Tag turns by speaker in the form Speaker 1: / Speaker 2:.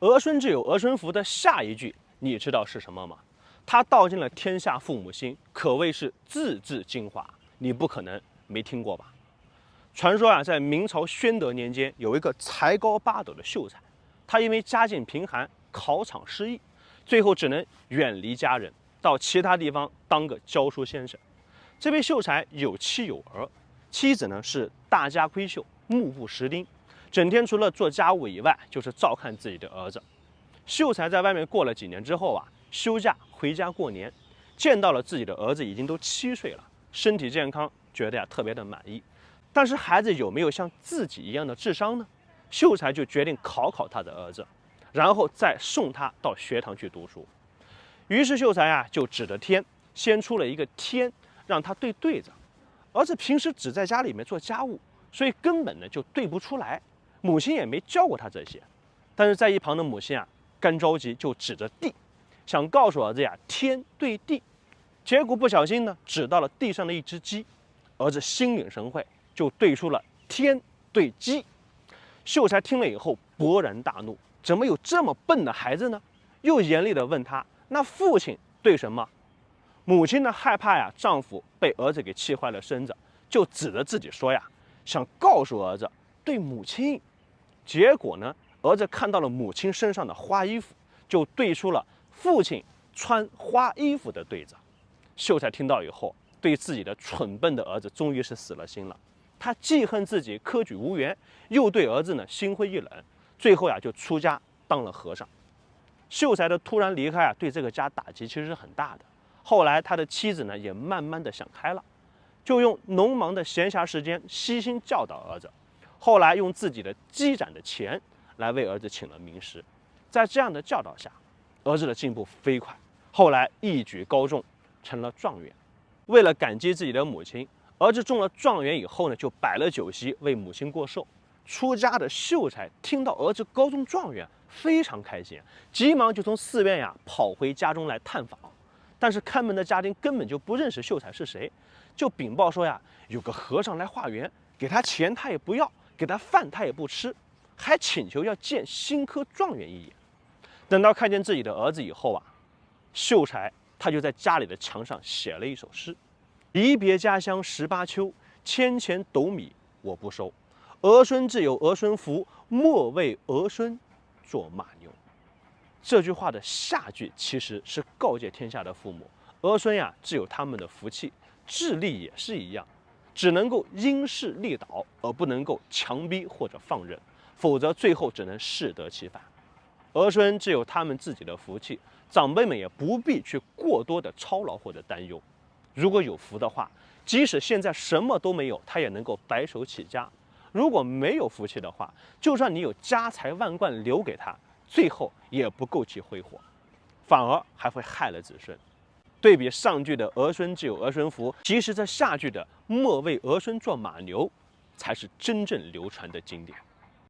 Speaker 1: 儿孙自有儿孙福的下一句，你知道是什么吗？他道尽了天下父母心，可谓是字字精华，你不可能没听过吧？传说啊，在明朝宣德年间，有一个才高八斗的秀才，他因为家境贫寒，考场失意，最后只能远离家人，到其他地方当个教书先生。这位秀才有妻有儿，妻子呢是大家闺秀，目不识丁，整天除了做家务以外，就是照看自己的儿子。秀才在外面过了几年之后啊，休假回家过年，见到了自己的儿子已经都7岁了，身体健康，觉得特别的满意。但是孩子有没有像自己一样的智商呢？秀才就决定考考他的儿子，然后再送他到学堂去读书。于是秀才啊就指着天，先出了一个天，让他对对子。儿子平时只在家里面做家务，所以根本呢就对不出来，母亲也没教过他这些。但是在一旁的母亲啊，干着急就指着地，想告诉儿子呀天对地。结果不小心呢指到了地上的一只鸡，儿子心领神会，就对出了天对鸡。秀才听了以后勃然大怒，怎么有这么笨的孩子呢？又严厉地问他，那父亲对什么？母亲呢害怕呀丈夫被儿子给气坏了身子，就指着自己说呀，想告诉儿子对母亲。结果呢，儿子看到了母亲身上的花衣服，就对出了父亲穿花衣服的对子。秀才听到以后，对自己的蠢笨的儿子终于是死了心了。他既恨自己科举无缘，又对儿子呢心灰意冷，最后呀就出家当了和尚。秀才的突然离开啊，对这个家打击其实是很大的。后来他的妻子呢也慢慢的想开了，就用农忙的闲暇时间悉心教导儿子。后来用自己的积攒的钱来为儿子请了名师。在这样的教导下，儿子的进步飞快，后来一举高中，成了状元。为了感激自己的母亲，儿子中了状元以后呢，就摆了酒席为母亲过寿。出家的秀才听到儿子高中状元，非常开心，急忙就从寺院呀跑回家中来探访。但是看门的家丁根本就不认识秀才是谁，就禀报说呀，有个和尚来化缘，给他钱他也不要，给他饭他也不吃，还请求要见新科状元一眼。等到看见自己的儿子以后啊，秀才他就在家里的墙上写了一首诗：离别家乡18秋，千钱斗米我不收，儿孙自有儿孙福，莫为儿孙做马牛。这句话的下句其实是告诫天下的父母，儿孙呀自有他们的福气，智力也是一样，只能够因势利导，而不能够强逼或者放任，否则最后只能适得其反。儿孙自有他们自己的福气，长辈们也不必去过多的操劳或者担忧。如果有福的话，即使现在什么都没有，他也能够白手起家；如果没有福气的话，就算你有家财万贯留给他，最后也不够其挥霍，反而还会害了子孙。对比上句的儿孙自有儿孙福，其实这下句的莫为儿孙做马牛，才是真正流传的经典。